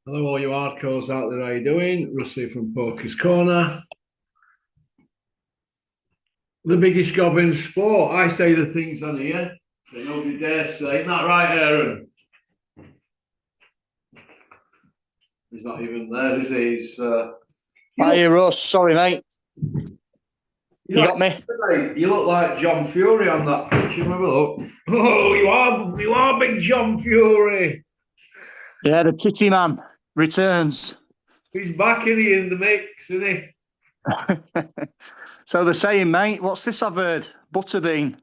Hello, all you hardcores out there. How you doing? Rusty from Poker's Corner. The biggest gob in sport. I say the things on here that nobody dares say. Isn't that right, Aaron? He's not even there, is he? You look, Hi, Russ. Sorry, mate. you You know, got me? you look like John Fury on that picture. Have a look. Oh, you are big John Fury. Yeah, the titty man returns. He's back in the mix, isn't he? So they're saying, mate, what's this I've heard? Butterbean.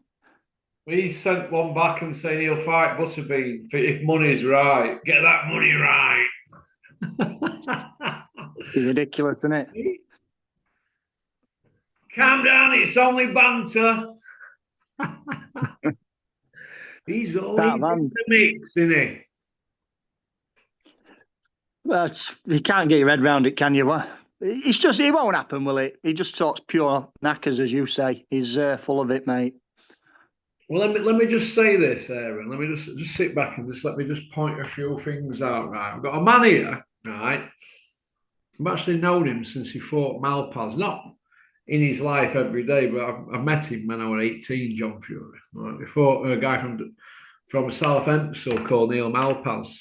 He's sent one back and saying he'll fight Butterbean if money's right. Get that money right. Ridiculous, isn't it? Calm down, it's only banter. He's always That in man. the mix, isn't he? You can't get your head round it, can you? It won't happen, will it? He just talks pure knackers, as you say. He's full of it, mate. Well, let me just say this, Aaron. Let me just sit back and just let me just point a few things out. Right, I've got a man here, right? I've actually known him since he fought Malpaz, not in his life every day, but I met him when I was 18, John Fury. Right? He fought a guy from Southampton called Neil Malpaz.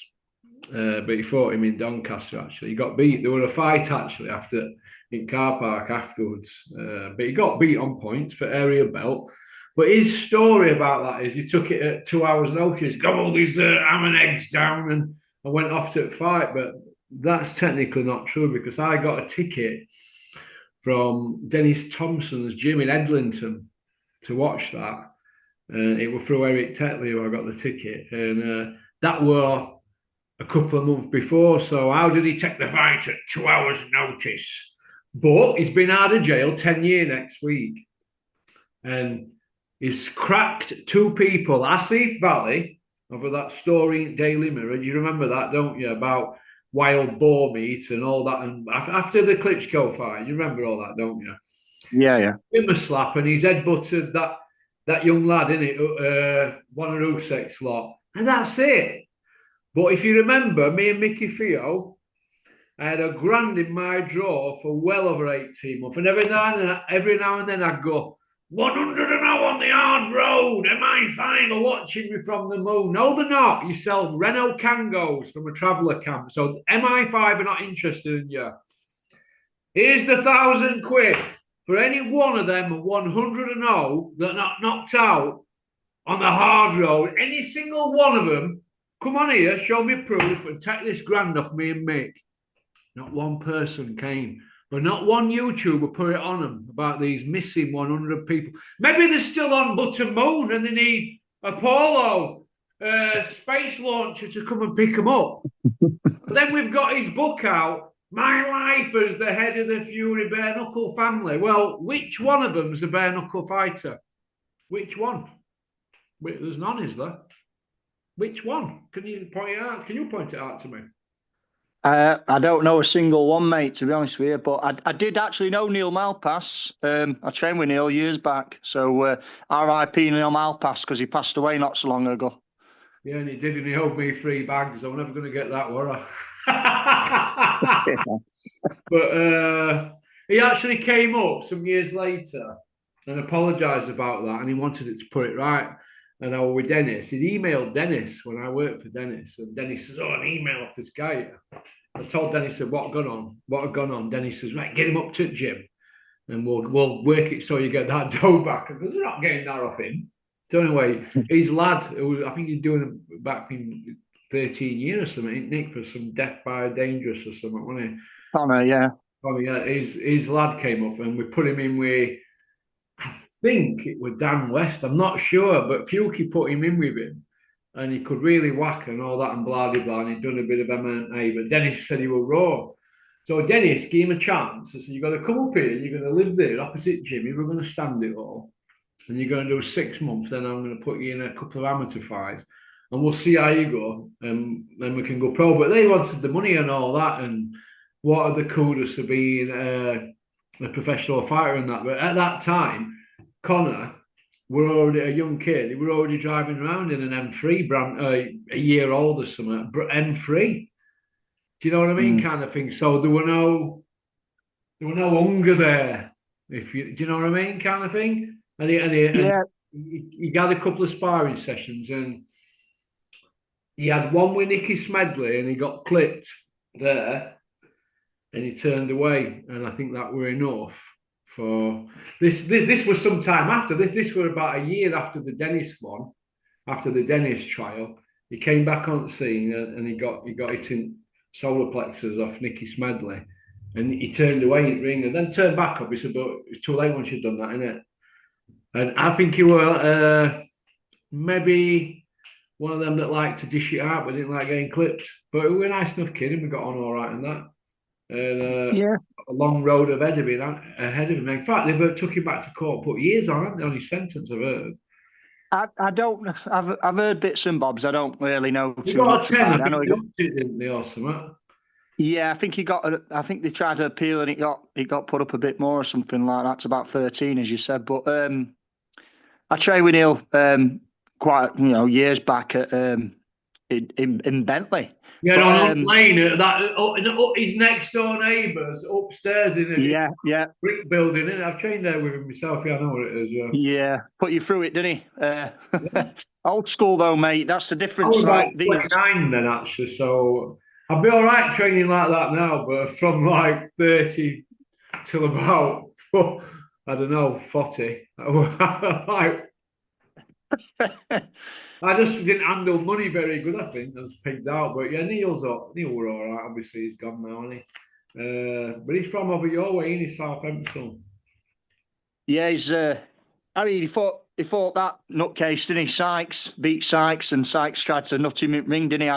But he fought him in Doncaster. Actually, he got beat. There was a fight actually after in car park afterwards, but he got beat on points for area belt. But his story about that is he took it at 2 hours' notice, gobbled his ham and eggs down, and went off to fight. But that's technically not true because I got a ticket from Dennis Thompson's gym in Edlinton to watch that. It was through Eric Tetley who I got the ticket, and that were a couple of months before. So how did he take the fight at 2 hours' notice? But he's been out of jail 10 years next week. And he's cracked two people. Asif Valley, over that story in Daily Mirror. You remember that, don't you? About wild boar meat and all that. And after the Klitschko fight, you remember all that, don't you? Yeah, yeah. Him a slap and he's headbutted that young lad, in it, one of Usyk's lot. And that's it. But if you remember, me and Mickey Fio, I had a grand in my draw for well over 18 months. And every now and then I'd go, 100 and 0 on the hard road. MI5 are watching me from the moon. No, they're not. You sell Renault Kangos from a traveller camp. So MI5 are not interested in you. Here's the £1,000 for any one of them 100 and 0 that not knocked out on the hard road. Any single one of them, come on here, show me proof and take this grand off me and Mick. Not one person came. But not one YouTuber put it on them about these missing 100 people. Maybe they're still on Butter Moon and they need Apollo space launcher to come and pick them up. But then we've got his book out, My Life as the Head of the Fury Bare Knuckle Family. Well, which one of them's a bare knuckle fighter? Which one? There's none, is there? Which one? Can you point it out? Can you point it out to me? I don't know a single one, mate, to be honest with you, but I did actually know Neil Malpass. I trained with Neil years back. So RIP Neil Malpass because he passed away not so long ago. Yeah, and he did, and he owed me 3 bags. I'm never going to get that, were I? But he actually came up some years later and apologised about that, and he wanted it to put it right. And I was with Dennis. He'd emailed Dennis when I worked for Dennis, and Dennis says, "Oh, an email off this guy." I told Dennis, "What had gone on? What had gone on?" Dennis says, "Right, get him up to the gym, and we'll work it so you get that dough back." And they're not getting that off him. So anyway, his lad, who I think he's doing it back in 13 years or something, Nick, for some death by dangerous or something, wasn't he? Connor, yeah. Oh yeah, his lad came up and we put him in with, I think it was Dan West. I'm not sure, but Fuki put him in with him, and he could really whack and all that and blah blah blah. And he'd done a bit of MMA, but Dennis said he was raw. So Dennis gave him a chance. I said, "You've got to come up here. You're going to live there opposite Jimmy. We're going to stand it all, and you're going to do 6 months. Then I'm going to put you in a couple of amateur fights, and we'll see how you go, and then we can go pro." But they wanted the money and all that, and what are the kudos for being a professional fighter and that. But at that time, Connor were already a young kid. He were already driving around in an M3 brand, a year old or something, M3. Do you know what I mean? Mm. Kind of thing. So there were no hunger there. If you do you know what I mean? Kind of thing. And Yeah, he had a couple of sparring sessions, and he had one with Nicky Smedley, and he got clipped there, and he turned away, and I think that were enough for this. This was some time after this. This were about a year after the Dennis one, after the Dennis trial. He came back on scene, and he got hit in solar plexus off Nicky Smedley, and he turned away in the ring, and then turned back up. He said, "But it's too late once you've done that, isn't it?" And I think he were maybe one of them that liked to dish it out, but didn't like getting clipped. But we were a nice enough kid, and we got on all right in that. And yeah. a long road of ahead of him. In fact, they took him back to court, put years on his sentence. I've heard. I don't. I've heard bits and bobs. I don't really know He too got a much 10, about I it. I think know he they got. upped it, didn't they, or something? Yeah, I think he got. I think they tried to appeal and it got put up a bit more or something like that. To about 13, as you said. But I trained with Neil quite years back at in Bentley. Yeah, But on Hunt Lane, his next door neighbours upstairs in a yeah, yeah, brick building. Innit? I've trained there with him myself. Yeah, I know what it is. Yeah. yeah. Put you through it, didn't he? Yeah. Old school though, mate. That's the I was difference. about Like these. 29 then, actually. So I'd be all right training like that now, but from like 30 till about, I don't know, 40. Like, I just didn't handle money very good, I think. I was pigged out. But yeah, Neil were all right. Obviously, he's gone now, isn't he? But he's from over your way, in his Southampton. Yeah, he's. I mean, he fought that nutcase, didn't he? Sykes beat Sykes, and Sykes tried to nut him in the ring, didn't he?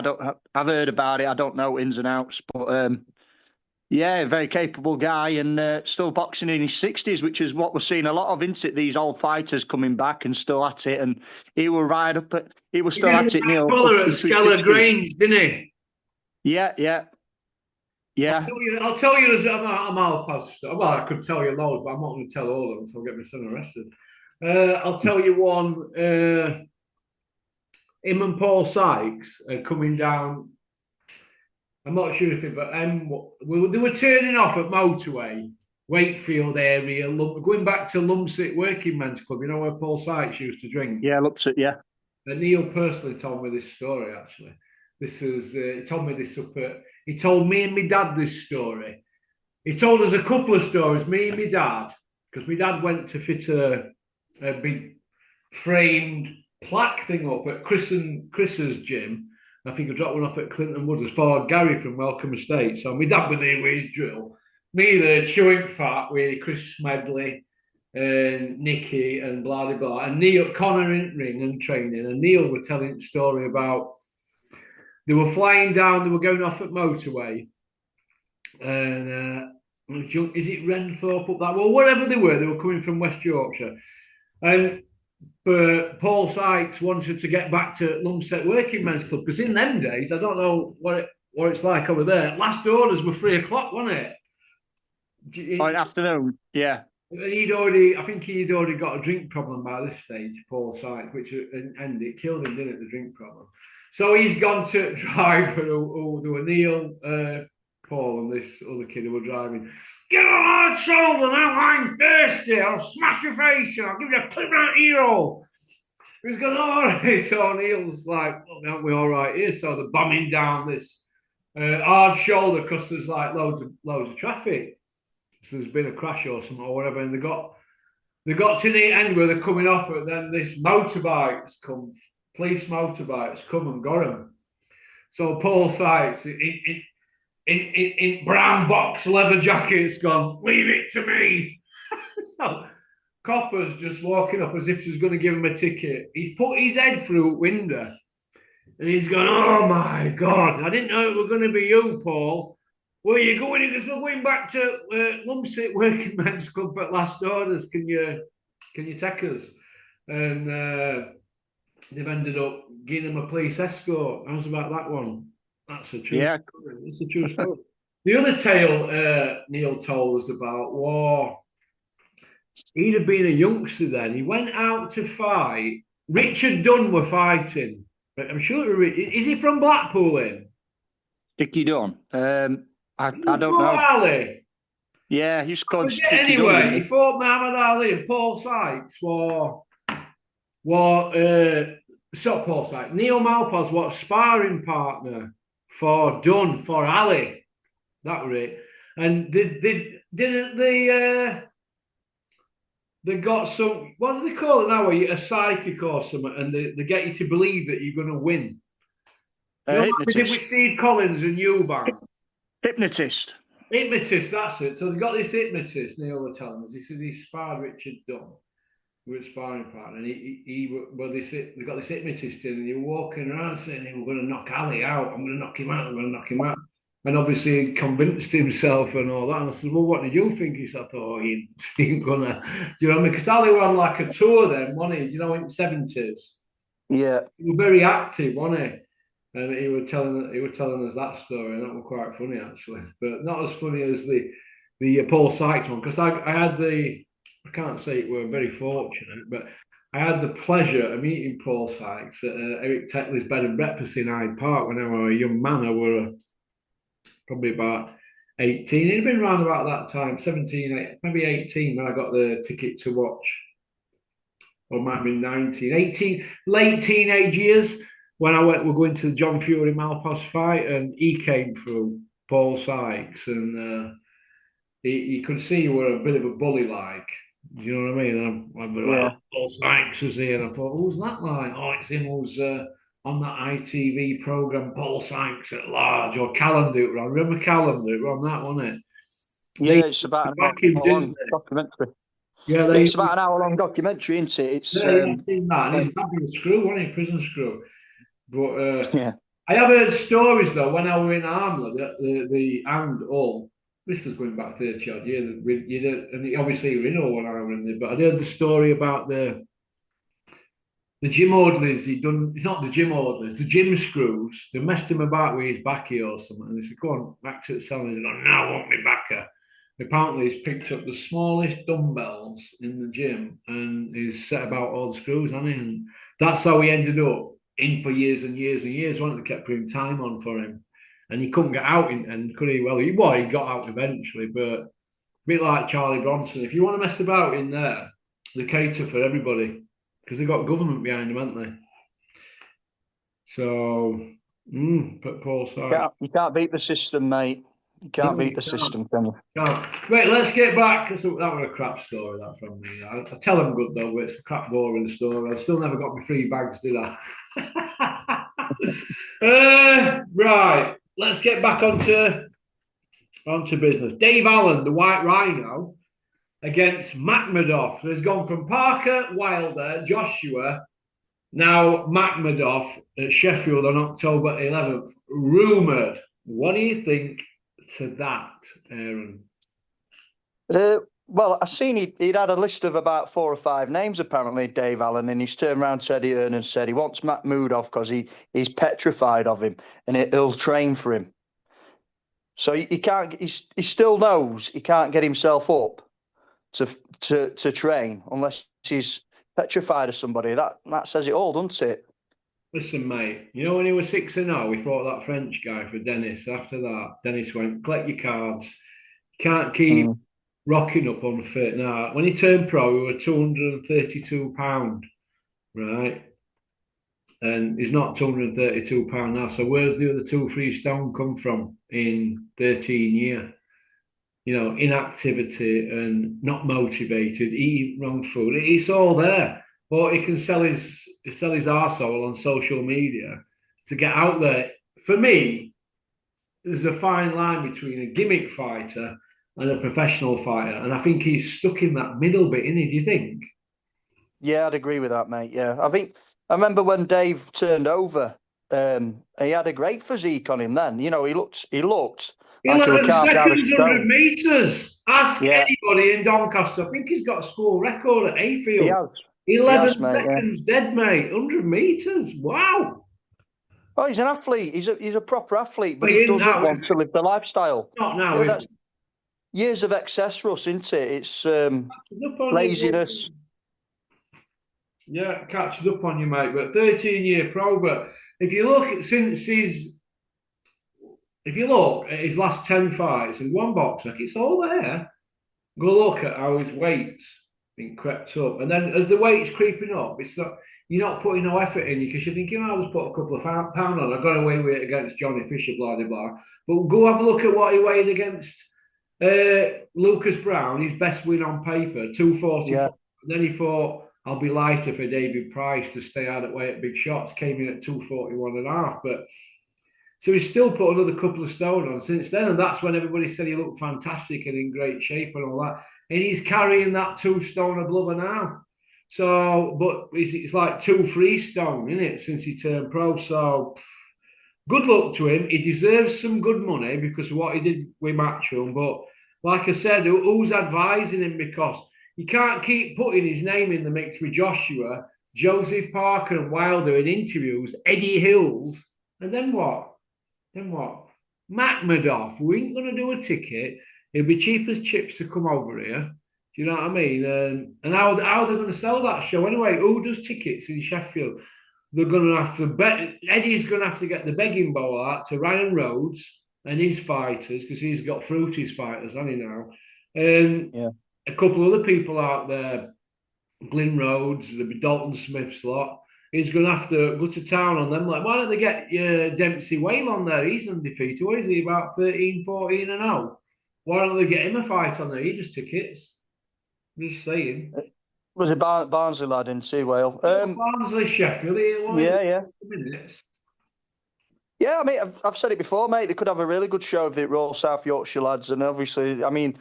I've heard about it. I don't know ins and outs, but yeah, very capable guy, and still boxing in his 60s, which is what we're seeing a lot of, isn't it? These old fighters coming back and still at it, and he was He still did at it, Neil, up colour at into his Skeller 60s. Grange, didn't he? Yeah, yeah, yeah. I'll tell you as I'm all past. Well, I could tell you loads, but I'm not going to tell all of them until I get my son arrested. I'll tell you one. Him and Paul Sykes are coming down. I'm not sure if they were turning off at motorway, Wakefield area, going back to Lumsett Working Men's Club. You know where Paul Sykes used to drink. Yeah, looks it. Yeah, And Neil personally told me this story. Actually, this is he told me this up at. He told me and my dad this story. He told us a couple of stories. Me and my dad, because my dad went to fit a big framed plaque thing up at Chris's gym. I think I dropped one off at Clinton Woods for Gary from Welcome Estate. So my dad was there with his drill. Me there chewing fat with Chris Smedley and Nicky and blah blah blah. And Neil Connor in ring and training. And Neil was telling the story about they were flying down, they were going off at motorway. And is it Renthorpe up that? Well, wherever they were coming from West Yorkshire. And but Paul Sykes wanted to get back to Lumsett Working Men's Club because in them days, I don't know what it's like over there. Last orders were 3 o'clock, wasn't oh, it? in afternoon. Yeah, I think he'd already got a drink problem by this stage, Paul Sykes, which and it killed him, didn't it? The drink problem. So he's gone to driver who there were Neil, Paul, and this other kid who were driving. Get on hard shoulder now, I'm thirsty. I'll smash your face and I'll give you a clip right here. He's going, all right. So Neil's like, well, aren't we all right here? So they're bombing down this hard shoulder because there's like loads of traffic. So there's been a crash or something or whatever. And they got to the end where they're coming off, and then this police motorbikes come and got them. So Paul Sykes in brown box leather jackets gone, leave it to me. So Copper's just walking up as if she's going to give him a ticket. He's put his head through a window and he's gone, oh my God, I didn't know it was going to be you, Paul. Where are you going? Because we're going back to Lumsett Working Men's Club at last orders. Can you take us? And they've ended up giving him a police escort. How's about that one? That's a true story. That's a true story. The other tale Neil told us about was he'd have been a youngster then. He went out to fight. Richard Dunn were fighting. I'm sure. Is he from Blackpool? In? Sticky Dunn. I don't fought know. Ali. Yeah, he used to call him Sticky Dunn, Anyway, didn't he he? fought Muhammad Ali and Paul Sykes so Paul Sykes. Neil Malpas was sparring partner for Dunn for Ali. That was it. And didn't they got some, what do they call it now? Are you a psychic or something? And they get you to believe that you're going to win. Do you know what we did with Hypnotist. Steve Collins and Eubank? Hypnotist. Hypnotist, that's it. So they got this hypnotist, Neil were telling us. He said he sparred Richard Dunn, who was sparring partner, and they got this hypnotist in, and he was walking around saying he was going to knock Ali out. I'm going to knock him out. I'm going to knock him out. And obviously he convinced himself and all that. And I said, well, what did you think? He said, oh, he ain't gonna. Do you know what I mean? Because Ali were on like a tour then, wasn't he? Do you know, in the 70s? Yeah. He was very active, wasn't he? And he was telling us that story, and that was quite funny actually, but not as funny as the Paul Sykes one, because I can't say it were very fortunate, but I had the pleasure of meeting Paul Sykes at Eric Teckley's bed and breakfast in Hyde Park when I was a young man. I were probably about 18. He'd been around about that time, 17, maybe 18 when I got the ticket to watch, or might have been 19, 18, late teenage years when we're going to the John Fury Malpas fight, and he came through, Paul Sykes, and he could see you were a bit of a bully, like, do you know what I mean? And I'm like, Paul Sykes is here, and I thought, who's that like? Oh, it's him who's on that ITV program, Paul Sykes at Large, or Callum do it. I remember Callum do it on that, wasn't it? Yeah, it's about an hour long documentary. Yeah, it's about an hour-long documentary, isn't it? It's I've seen that. And he's having a screw, wasn't he? Prison screw. But yeah. I have heard stories though when I were in Armler, the and all. This is going back 30 odd years. And obviously you were in all when I were in there. But I heard the story about the gym orderlies. It's not the gym orderlies, the gym screws. They messed him about with his backy or something. And they said, "Go on, back to the cell." And he's like, "No, I want me backer." Apparently, he's picked up the smallest dumbbells in the gym and he's set about all the screws, hasn't he? And that's how he ended up in for years and years and years. One, they kept putting time on for him, and he couldn't get out. And could he? Well, he got out eventually, but a bit like Charlie Bronson. If you want to mess about in there, they cater for everybody because they got government behind them, haven't they? So, but Paul Sykes. You can't beat the system, mate. You can't beat the system, can you? Right, let's get back. That was a crap story, that from me. I tell them good though, but it's a crap boring story. I still never got my free bags, did I? Right, let's get back onto business. Dave Allen, the White Rhino, against Makhmedov. Has gone from Parker, Wilder, Joshua, now Makhmedov at Sheffield on October 11th. Rumoured. What do you think to that, Aaron? Well, I seen he'd had a list of about 4 or 5 names, apparently, Dave Allen, and he's turned around to Eddie Hearn and said he wants Makhmedov because he's petrified of him and he'll train for him. So he can't. He still knows he can't get himself up to train unless he's petrified of somebody. That says it all, doesn't it? Listen, mate, you know when he was 6-0, we fought that French guy for Dennis. After that, Dennis went, collect your cards. Can't keep rocking up unfit. Now, when he turned pro, he was 232 pound, right? And he's not 232 pound now. So where's the other 2-3 stone come from in 13 years? You know, inactivity and not motivated, eating wrong food. It's all there. But he can sell his arsehole on social media to get out there. For me, there's a fine line between a gimmick fighter and a professional fighter. And I think he's stuck in that middle bit, isn't he? Do you think? Yeah, I'd agree with that, mate. Yeah. I remember when Dave turned over, he had a great physique on him then. You know, he looked like he was carved out of stone. 100 metres. Ask anybody in Doncaster. I think he's got a school record at Ayfield. He has. 11 seconds dead, mate. 100 metres. Wow. Oh, he's an athlete. He's a proper athlete, but he doesn't want to live the lifestyle. Not now. That's years of excess, Russ, isn't it? It's laziness. Yeah, catches up on you, mate. But 13-year pro. But if you look at since if you look at his last 10 fights in one boxer, it's all there. Go look at how his weight's been crept up. And then as the weight's creeping up, it's not you're not putting no effort in because you're thinking, I'll just put a couple of pound on. I got away with it against Johnny Fisher, blah, blah, blah. But go have a look at what he weighed against Lucas Brown, his best win on paper, 244. Yeah. And then he thought, I'll be lighter for David Price to stay out of weight at big shots. Came in at 241 and a half. But so he's still put another couple of stone on since then. And that's when everybody said he looked fantastic and in great shape and all that. And he's carrying that 2 stone of blubber now. So, but it's like 2 free stone, isn't it, since he turned pro. So good luck to him. He deserves some good money because of what he did with Matchroom. But like I said, who's advising him? Because you can't keep putting his name in the mix with Joshua, Joseph Parker and Wilder in interviews, Eddie Hills, and then what? Then what? Mac Madoff, we ain't going to do a ticket. It'll be cheap as chips to come over here. Do you know what I mean? And how they're going to sell that show anyway? Who does tickets in Sheffield? They're going to have to bet. Eddie's going to have to get the begging bowl out to Ryan Rhodes and his fighters because he's got Fruity's fighters, hasn't he now? And a couple of other people out there, Glyn Rhodes, there'll be Dalton Smith's lot. He's going to have to go to town on them. Like, why don't they get Dempsey Whale on there? He's undefeated. What is he, about 13, 14 and 0? Why don't they get him a fight on there? He just tickets. I'm just saying. Was it Barnsley lad in Sea Whale? Barnsley, Sheffield. Yeah. Minutes. Yeah, I mean, I've said it before, mate. They could have a really good show if they roll South Yorkshire lads. And obviously, I mean,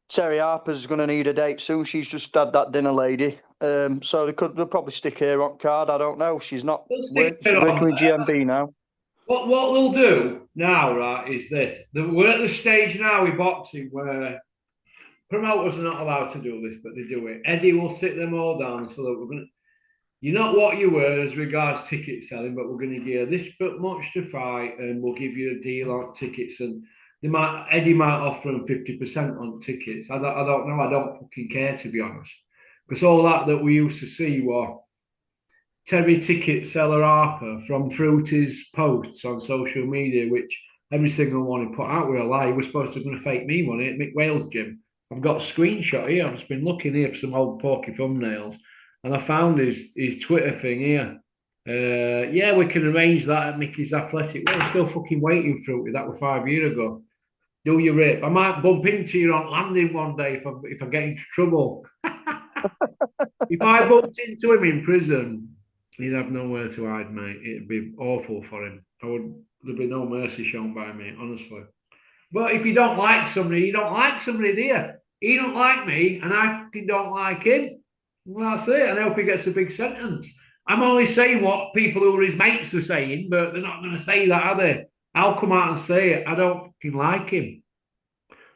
Terry Harper's going to need a date soon. She's just had that dinner lady. So they'll probably stick her on card. I don't know. She's not working with GMB now. What they'll do now, right, is this. We're at the stage now with boxing where promoters are not allowed to do this, but they do it. Eddie will sit them all down so that we're going to. You're not what you were as regards ticket selling, but we're going to give you this but much to fight, and we'll give you a deal on tickets. And Eddie might offer them 50% on tickets. I don't know. I don't fucking care, to be honest, because all that we used to see were Terry ticket seller Harper from Fruity's posts on social media, which every single one he put out with a lie. He was supposed to be going to fake me money at Mick Wales' gym. I've got a screenshot here. I've just been looking here for some old porky thumbnails. And I found his Twitter thing here. Yeah, we can arrange that at Mickey's Athletic. Well, I'm still fucking waiting for it. That was 5 years ago. Do your rip. I might bump into you on landing one day if I get into trouble. If I bumped into him in prison, he'd have nowhere to hide, mate. It'd be awful for him. There'd be no mercy shown by me, honestly. But if you don't like somebody, you don't like somebody, do you? He don't like me, and I don't like him. Well, that's it. I hope he gets a big sentence. I'm only saying what people who are his mates are saying, but they're not going to say that, are they? I'll come out and say it. I don't fucking like him.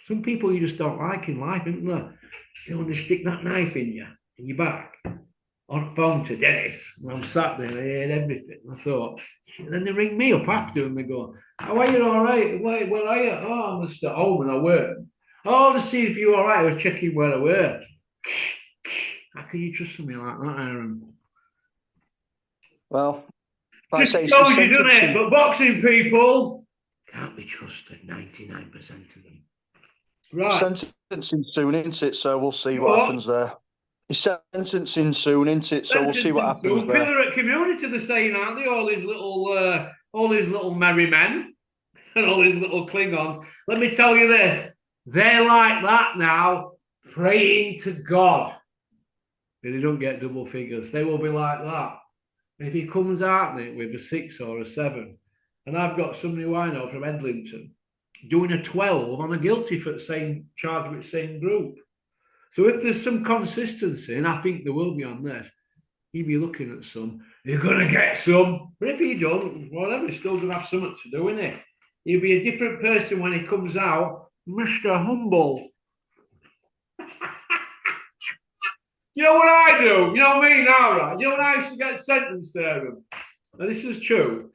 Some people you just don't like in life, isn't there? You know, when they stick that knife in your back. On the phone to Dennis. I'm sat there, I heard everything. I thought, and then they ring me up after and they go, "How are you? All right? Where are you? Oh, I'm just at home and I work. Oh, to see if you're all right. I was checking where I work. How can you trust somebody like that, Aaron? Well, just shows you, doesn't it? But boxing people can't be trusted, 99% of them. Right. Sentencing soon, isn't it? So we'll see what happens there. He's sentencing soon, isn't it? So we'll see what happens there. Pillar at Community, they're saying, aren't they? All these little merry men and all these little Klingons. Let me tell you this. They're like that now, praying to God. They don't get double figures. They will be like that. And if he comes out with a 6 or a 7, and I've got somebody who I know from Edlington doing a 12 on a guilty for the same charge with the same group. So if there's some consistency, and I think there will be on this, he'll be looking at some. You're going to get some. But if he don't, whatever, he's still going to have something to do, isn't it? He'll be a different person when he comes out. Mr. Humble. You know what I do? You know me now, right? You know when I used to get sentenced there? And this is true.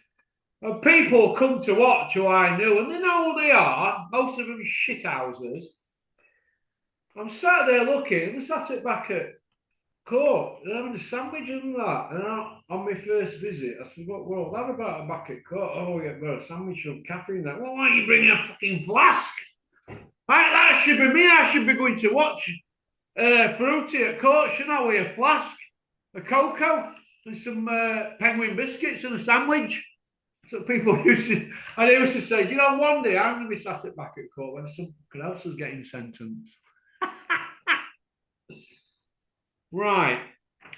And people come to watch who I knew, and they know who they are. Most of them shithouses. I'm sat there looking, and I sat it back at court, and having a sandwich and that. And on my first visit, I said, "What will have about a back at court? Oh, yeah, got a sandwich and caffeine. That. Well, why are you bringing a fucking flask? That should be me. I should be going to watch Fruity at court, shouldn't I? With a flask, a cocoa, and some penguin biscuits and a sandwich." So people used to, and they used to say, one day I'm going to be sat at back at court when someone else is getting sentenced. Right,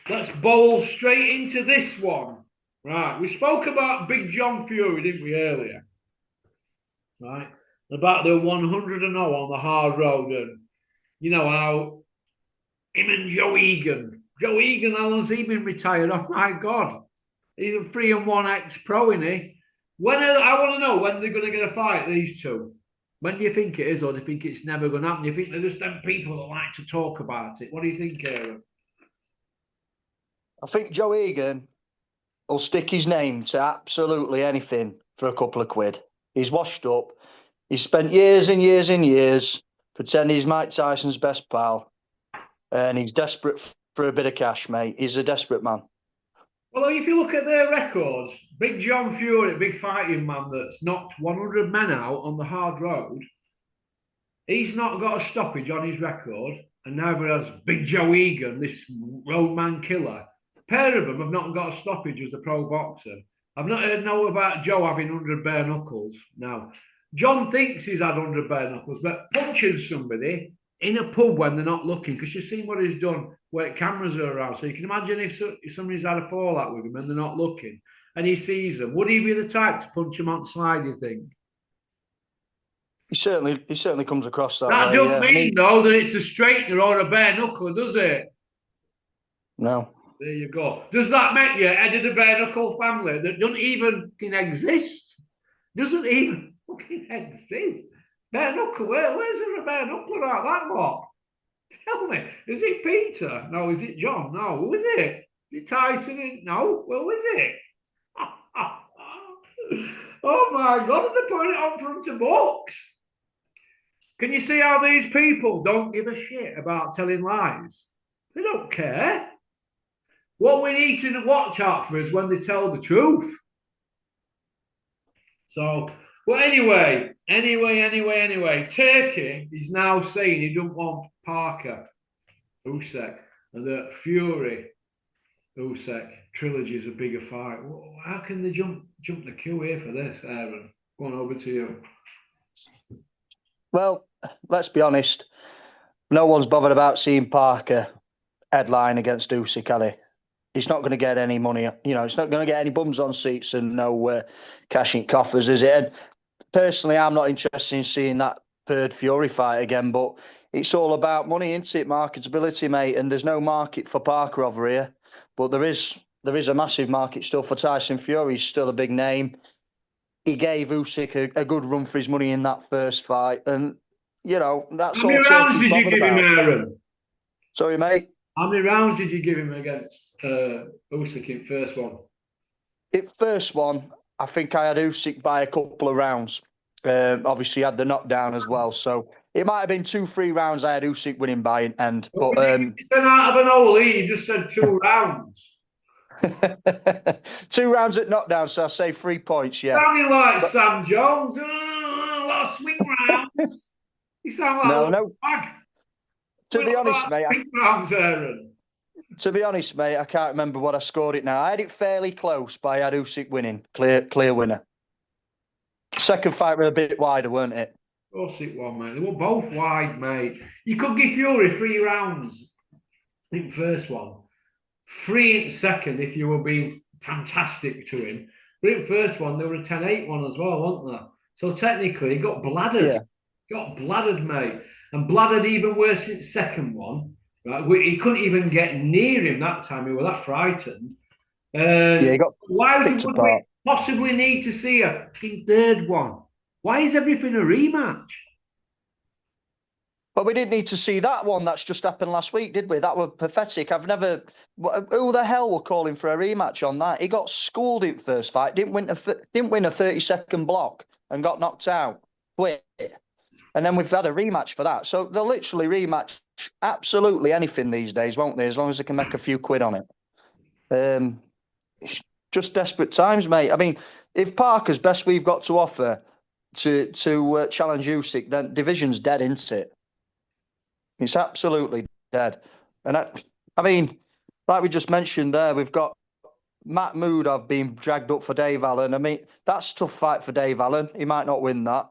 let's bowl straight into this one. Right, we spoke about Big John Fury, didn't we, earlier? Right, about the 100 and 0 on the hard road, and how him and Joe Egan. Joe Egan, how long's he been retired? Oh my God, he's a 3-1 ex-pro, isn't he? I want to know when they're going to get a fight, these two. When do you think it is, or do you think it's never going to happen? Do you think they're just them people that like to talk about it? What do you think, Aaron? I think Joe Egan will stick his name to absolutely anything for a couple of quid. He's washed up. He's spent years and years and years pretending he's Mike Tyson's best pal. And he's desperate for a bit of cash, mate. He's a desperate man. Well, if you look at their records, Big John Fury, big fighting man that's knocked 100 men out on the hard road, he's not got a stoppage on his record, and neither has Big Joe Egan, this roadman killer. A pair of them have not got a stoppage as a pro boxer. I've not heard about Joe having 100 bare knuckles. Now, John thinks he's had 100 bare knuckles, but punching somebody in a pub when they're not looking, because you've seen what he's done where cameras are around. So you can imagine if somebody's had a fallout with him and they're not looking and he sees them, would he be the type to punch him on slide, you think? He certainly comes across that That way. doesn't mean, though, that it's a straightener or a bare knuckler, does it? No. There you go. Does that make you head of the bare knuckle family that doesn't even exist? Doesn't even fucking exist. Bare knuckle, where's there a bare knuckler out that lot? Tell me, is it Peter? No, is it John? No, who is it? Is it Tyson? No, who is it? Oh my God, they're putting it on front of books. Can you see how these people don't give a shit about telling lies? They don't care. What we need to watch out for is when they tell the truth. So, well, anyway, Turkey is now saying he don't want Parker, Usyk, and that Fury, Usyk trilogy is a bigger fight. How can they jump the queue here for this, Aaron? Go on, over to you. Well, let's be honest. No one's bothered about seeing Parker headline against Usyk, are they? It's not going to get any money. It's not going to get any bums on seats and no cash in coffers, is it? And personally, I'm not interested in seeing that third Fury fight again, but it's all about money, isn't it? Marketability, mate. And there's no market for Parker over here, but there is a massive market still for Tyson Fury. He's still a big name. He gave Usyk a good run for his money in that first fight, and that's all. How many rounds did you give him, Aaron? Sorry, mate. How many rounds did you give him against Usyk in first one? In first one, I think I had Usyk by a couple of rounds. Obviously, had the knockdown as well. So it might have been 2-3 rounds I had Usyk winning by an end. But you said out of an hole, you just said 2 rounds. 2 rounds at knockdown, so I say 3 points, yeah. Sounding like Sam Jones. A lot of swing rounds. You sound like a fag. To be honest, mate, To be honest, mate, I can't remember what I scored it now. I had it fairly close, but I had Usyk winning. Clear winner. Second fight were a bit wider, weren't it? Of course it was, mate. They were both wide, mate. You could give Fury 3 rounds in first one. 3 in second if you were being fantastic to him. But in first one, they were a 10-8 one as well, weren't they? So technically, he got bladdered. Yeah. Got bladdered, mate. And bladdered even worse in second one. Right? He couldn't even get near him that time. He was that frightened. He got why would we possibly need to see a third one? Why is everything a rematch? But we didn't need to see that one. That's just happened last week, did we? That was pathetic. Who the hell were calling for a rematch on that? He got schooled in first fight. Didn't win a 30-second block and got knocked out. Quit. And then we've had a rematch for that. So they'll literally rematch absolutely anything these days, won't they? As long as they can make a few quid on it. It's just desperate times, mate. I mean, if Parker's best we've got to offer to challenge Usyk, then division's dead, isn't it? It's absolutely dead. And I mean, like we just mentioned there, we've got Matt Moodov being dragged up for Dave Allen. I mean, that's a tough fight for Dave Allen. He might not win that.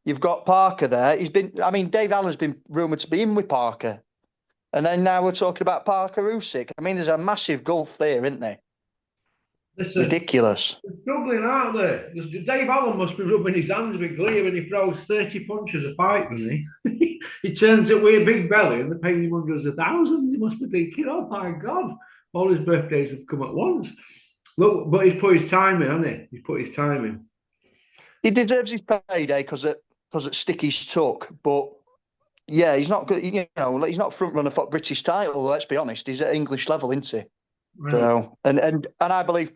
You've got Parker there. Dave Allen's been rumoured to be in with Parker. And then now we're talking about Parker Usyk. I mean, there's a massive gulf there, isn't there? Listen, ridiculous. they're struggling, aren't they? Dave Allen must be rubbing his hands with glee when he throws 30 punches a fight, doesn't he? He turns up with a big belly and they're paying him hundreds of thousands. He must be thinking, oh my God, all his birthdays have come at once. Look, but he's put his time in, hasn't he? He's put his time in. He deserves his payday because it Sticky's took, but yeah, he's not good. You know, he's not front runner for British title. Let's be honest, he's at English level, isn't he? Right. So, and I believe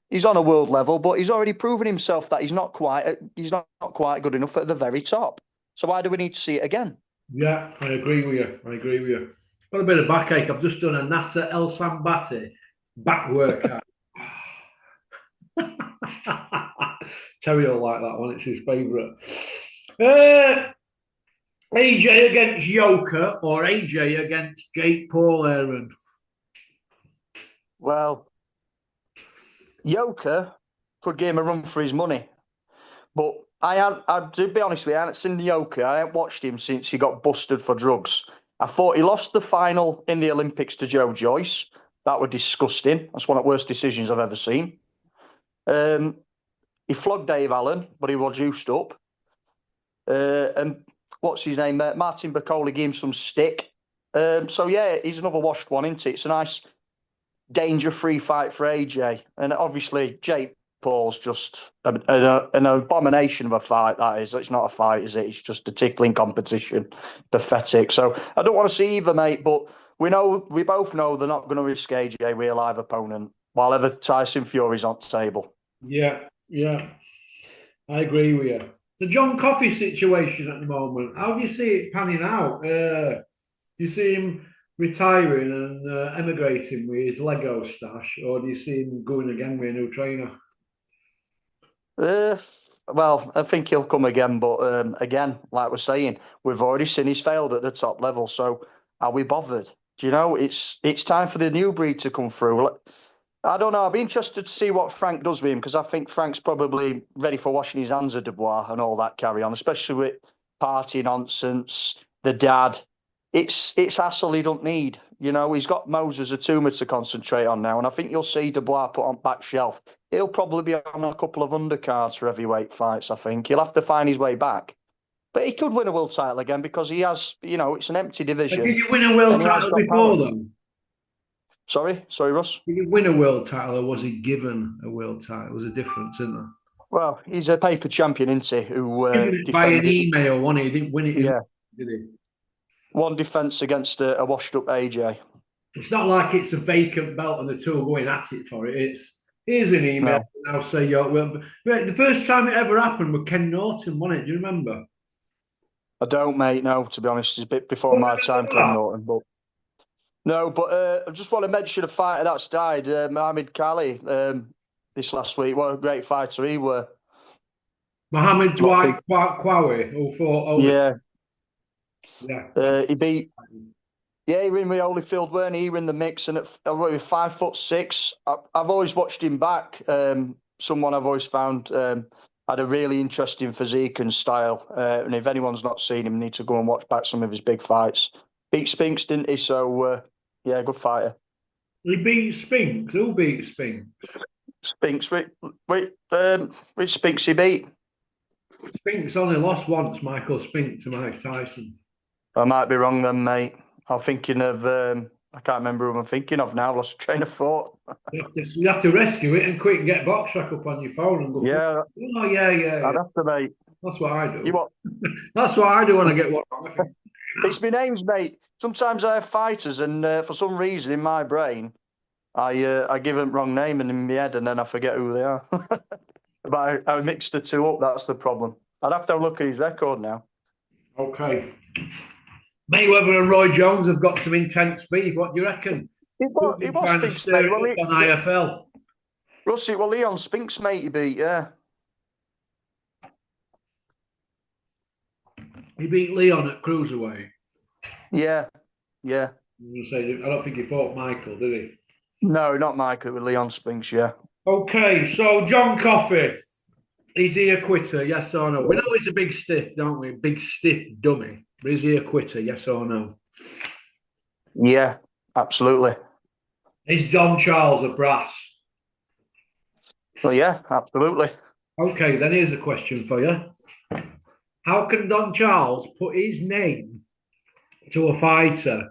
he's on a world level, but he's already proven himself that he's not quite good enough at the very top. So why do we need to see it again? Yeah, I agree with you. Got a bit of backache. I've just done a Nasser El Sambati back workout. Terry will like that one. It's his favourite. AJ against Yoka or AJ against Jake Paul, Aaron? Well, Yoka could give him a run for his money. But to be honest with you, I haven't seen Yoka. I haven't watched him since he got busted for drugs. I thought he lost the final in the Olympics to Joe Joyce. That was disgusting. That's one of the worst decisions I've ever seen. He flogged Dave Allen, but he was juiced up. And what's his name? Martin Bacoli gave him some stick. So, yeah, he's another washed one, isn't it? It's a nice danger-free fight for AJ. And obviously, Jake Paul's just an abomination of a fight, that is. It's not a fight, is it? It's just a tickling competition. Pathetic. So I don't want to see either, mate, but we both know they're not going to risk AJ with a live opponent while ever Tyson Fury's on the table. Yeah. I agree with you. The John Coffey situation at the moment, how do you see it panning out? Do you see him retiring and emigrating with his Lego stash, or do you see him going again with a new trainer? Well, I think he'll come again, but again, like we're saying, we've already seen he's failed at the top level. So are we bothered? Do you know, it's time for the new breed to come through. I don't know. I'd be interested to see what Frank does with him, because I think Frank's probably ready for washing his hands of Dubois and all that carry on, especially with party nonsense, the dad. It's hassle he don't need. You know, he's got Moses Atuma to concentrate on now, and I think you'll see Dubois put on back shelf. He'll probably be on a couple of undercards for heavyweight fights, I think. He'll have to find his way back. But he could win a world title again because he has, you know, it's an empty division. Did you win a world title before, though? Sorry, Russ? Did he win a world title or was he given a world title? There's a difference, isn't there? Well, he's a paper champion, isn't he? Who given it by an email, wasn't he? He didn't win it. Yeah. Did he? One defence against a washed-up AJ. It's not like it's a vacant belt and the two are going at it for it. Here's an email. No. I'll say, the first time it ever happened with Ken Norton, wasn't it? Do you remember? I don't, mate. No, to be honest, it's a bit before my time, Ken Norton. But no, but I just want to mention a fighter that's died, Mohamed Kali, this last week. What a great fighter he were. Mohamed Dwight Kwawi, who fought. Yeah. He beat. Yeah, he ran with Holyfield, weren't he? He ran the mix, and at 5'6", I've always watched him back. Someone I've always found had a really interesting physique and style. And if anyone's not seen him, need to go and watch back some of his big fights. Beat Spinks, didn't he? So yeah, good fighter. He beat Spinks. Who beat Spinks? Spinks. Which Spinks he beat? Spinks only lost once, Michael Spink, to Mike Tyson. I might be wrong then, mate. I'm thinking of, I can't remember who I'm thinking of now. I've lost a train of thought. You have to rescue it and quick and get box track up on your phone and go. Yeah. Oh, yeah. I'd have to, mate. That's what I do. You what? That's what I do when I get one wrong. It's my names, mate. Sometimes I have fighters, and for some reason in my brain, I give them wrong name and in my head, and then I forget who they are. But I mixed the two up. That's the problem. I'd have to look at his record now. Okay. Mayweather and Roy Jones have got some intense beef. What do you reckon? Who's It been was trying to Spinks, stir mate. it up on IFL? Rusty, well, Leon Spinks, mate, he beat, yeah. He beat Leon at cruiserweight. Yeah, yeah. I don't think he fought Michael, did he? No, not Michael, with Leon Spinks, yeah. Okay, so John Coffey, is he a quitter? Yes or no? We know he's a big stiff, don't we? Big stiff dummy. But is he a quitter? Yes or no? Yeah, absolutely. Is Don Charles a brass? Well, yeah, absolutely. Okay, then here's a question for you. How can Don Charles put his name to a fighter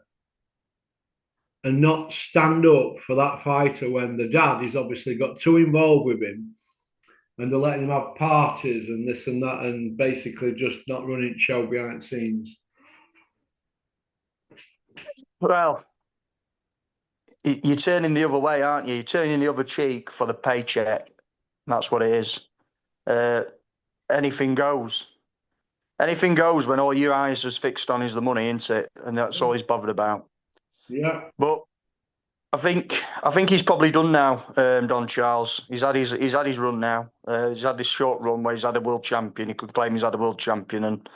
and not stand up for that fighter when the dad is obviously got too involved with him and they're letting him have parties and this and that and basically just not running show behind the scenes? Well, you're turning the other way, aren't you? You're turning the other cheek for the paycheck. That's what it is. Anything goes. Anything goes when all your eyes is fixed on is the money, isn't it? And that's all he's bothered about. Yeah. But I think he's probably done now, Don Charles. He's had his run now. He's had this short run where he's had a world champion. He could claim he's had a world champion, and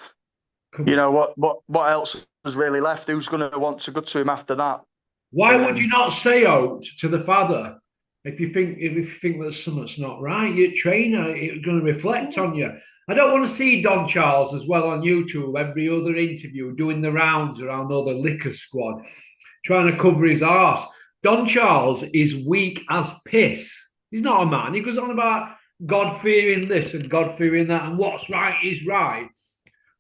you know what else is really left? Who's going to want to go to him after that? Why would you not say out to the father if you think that something's not right? Your trainer, it's going to reflect on you. I don't want to see Don Charles as well on YouTube every other interview doing the rounds around all the liquor squad, trying to cover his arse. Don Charles is weak as piss. He's not a man. He goes on about God fearing this and God fearing that, and what's right is right.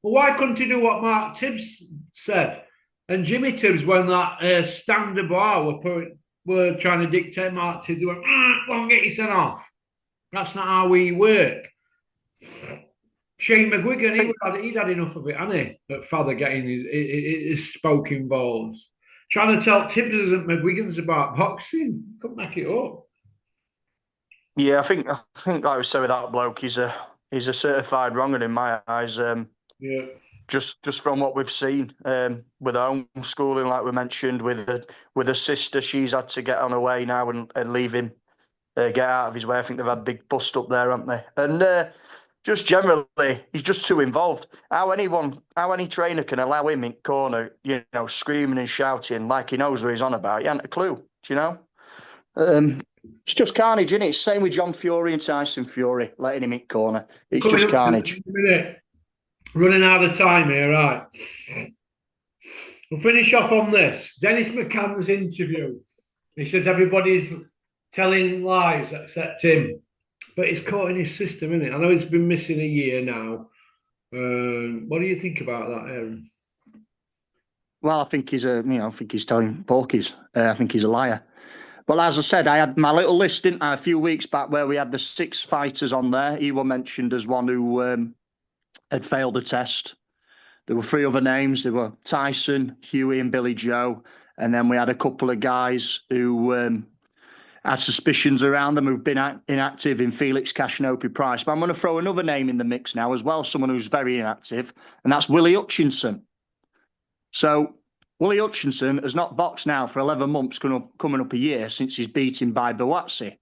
Well, why couldn't he do what Mark Tibbs said? And Jimmy Tibbs, when that Stan Dubois were trying to dictate Mark Tibbs, they went, go and get your son off. That's not how we work. Shane McGuigan, he'd had enough of it, hadn't he? That father getting his spoke involved. Trying to tell Tibbs and McGuigan's about boxing. Couldn't make it up. Yeah, I think like I said with that bloke, he's a certified wronger in my eyes. Yeah. Just from what we've seen with homeschooling, like we mentioned, with a sister, she's had to get on her way now and leave him, get out of his way. I think they've had a big bust up there, haven't they? And just generally, he's just too involved. How any trainer can allow him in corner, screaming and shouting like he knows what he's on about? He hasn't a clue, do you know? It's just carnage, isn't it? Same with John Fury and Tyson Fury, letting him in corner. It's just carnage. Running out of time here, right? We'll finish off on this. Dennis McCann's interview. He says everybody's telling lies except him. But he's caught in his system, isn't it? I know he's been missing a year now. What do you think about that, Aaron? Well, I think he's telling porkies. I think he's a liar. But as I said, I had my little list, didn't I, a few weeks back where we had the 6 fighters on there. He was mentioned as one who had failed the test. There were 3 other names. There were Tyson, Huey, and Billy Joe. And then we had a couple of guys who had suspicions around them who've been inactive in Felix Kashanopi Price. But I'm going to throw another name in the mix now as well, someone who's very inactive, and that's Willie Hutchinson. So Willie Hutchinson has not boxed now for 11 months, coming up a year since he's beaten by Buatsi.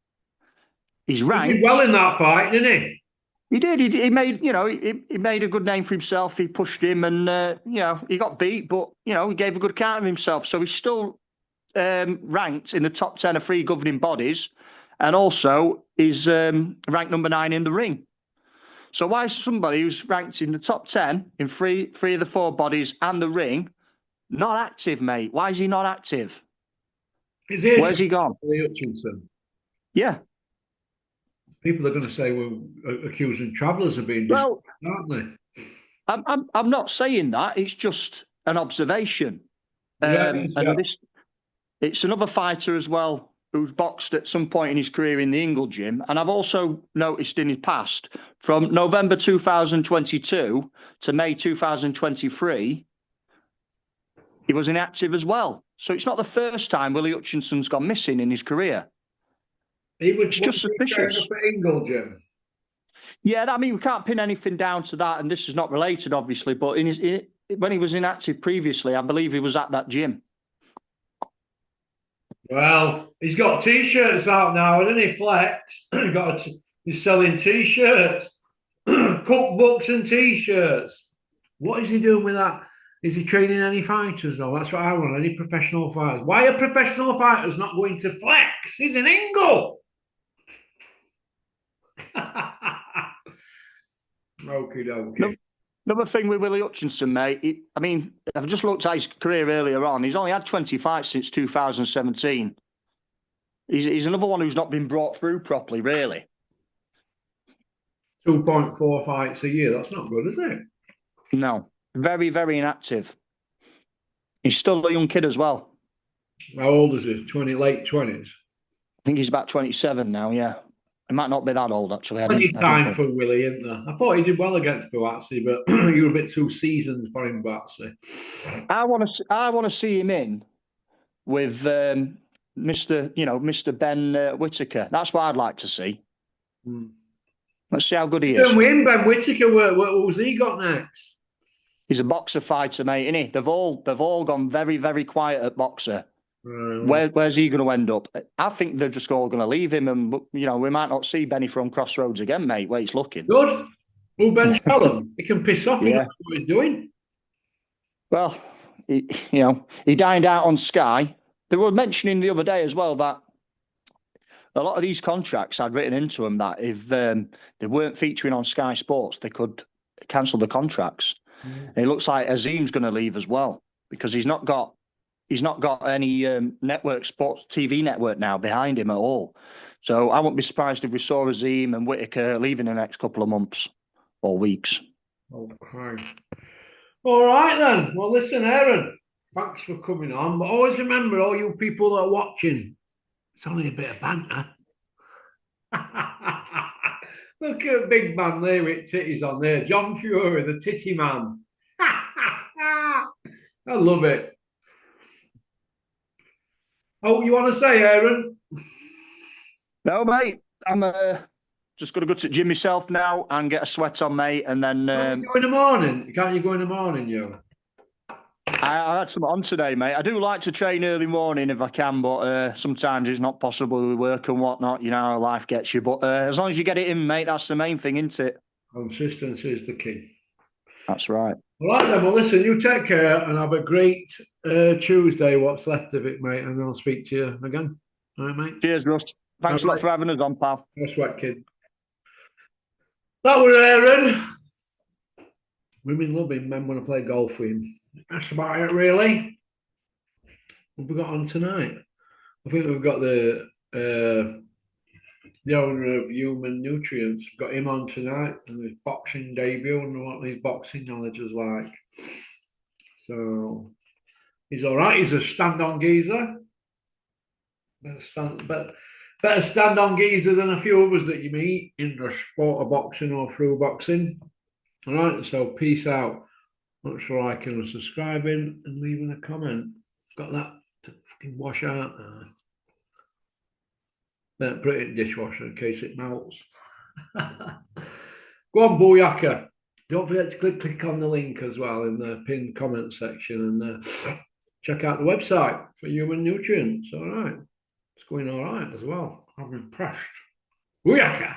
He's ranked. He did well in that fight, didn't he? He did. He made, he made a good name for himself. He pushed him, and he got beat, but he gave a good account of himself. So he's still ranked in the top 10 of 3 governing bodies, and also is ranked number 9 in the ring. So why is somebody who's ranked in the top 10 in three of the 4 bodies and the ring not active, mate? Why is he not active? Where's he gone? Hutchinson. Yeah. People are going to say we're accusing travellers of being well, aren't they? I'm not saying that. It's just an observation. It's another fighter as well who's boxed at some point in his career in the Ingle Gym. And I've also noticed in his past, from November 2022 to May 2023, he was inactive as well. So it's not the first time Willie Hutchinson's gone missing in his career. It's just suspicious. Ingle Gym. Yeah, I mean, we can't pin anything down to that, and this is not related, obviously, but in when he was inactive previously, I believe he was at that gym. Well, he's got T-shirts out now, hasn't he, Flex? He's selling T-shirts, cookbooks and T-shirts. What is he doing with that? Is he training any fighters, though? That's what I want, any professional fighters. Why are professional fighters not going to Flex? He's an Ingle. Okie dokie. Another thing with Willie Hutchinson, mate, I've just looked at his career earlier on. He's only had 20 fights since 2017. He's another one who's not been brought through properly, really. 2.4 fights a year. That's not good, is it? No. Very, very inactive. He's still a young kid as well. How old is he? Late 20s? I think he's about 27 now, yeah. He might not be that old, actually. Plenty time for Willie, isn't there? I thought he did well against Buatsi, but you were a bit too seasoned for him, Buatsi. I want to see him in with Mr. Ben Whittaker. That's what I'd like to see. Let's see how good he is. Then win Ben Whittaker. Who's he got next? He's a boxer fighter, mate, isn't he? They've all gone very, very quiet at boxer. Where's he going to end up? I think they're just all going to leave him, and we might not see Benny from Crossroads again, mate. Where he's looking good. Well, Ben Shalom, he can piss off. He knows what he's doing. Well, he dined out on Sky. They were mentioning the other day as well that a lot of these contracts I'd written into them that if they weren't featuring on Sky Sports, they could cancel the contracts. And it looks like Azim's going to leave as well because he's not got any network sports TV network now behind him at all. So I wouldn't be surprised if we saw Azim and Whittaker leaving the next couple of months or weeks. Okay. All right then. Well, listen, Aaron, thanks for coming on. But always remember, all you people that are watching, it's only a bit of banter. Look at big man there with titties on there. John Fury, the titty man. I love it. Oh, you want to say, Aaron? No, mate. I'm just going to go to the gym myself now and get a sweat on, mate. And then Can't you go in the morning? Can't you go in the morning, yo? I had some on today, mate. I do like to train early morning if I can, but sometimes it's not possible with work and whatnot. You know how life gets you. But as long as you get it in, mate, that's the main thing, isn't it? Consistency is the key. That's right. All right, then. Well, listen, you take care and have a great Tuesday, what's left of it, mate. And I'll speak to you again. All right, mate? Cheers, Russ. Thanks a lot for having us on, pal. That's right, kid. That was Aaron. Women love him, men want to play golf with him. That's about it, really. What have we got on tonight? I think we've got the owner of Human Nutrients. We've got him on tonight and his boxing debut and what his boxing knowledge is like. So he's all right. He's a stand-on geezer. Better stand-on geezer than a few others that you meet in the sport of boxing or through boxing. All right, so peace out. Thanks for liking and subscribing and leaving a comment. Got that to fucking wash out now. Better put it in the dishwasher in case it melts. Go on, Booyaka. Don't forget to click on the link as well in the pinned comment section and check out the website for Human Nutrients. All right. It's going all right as well. I'm impressed. Booyaka.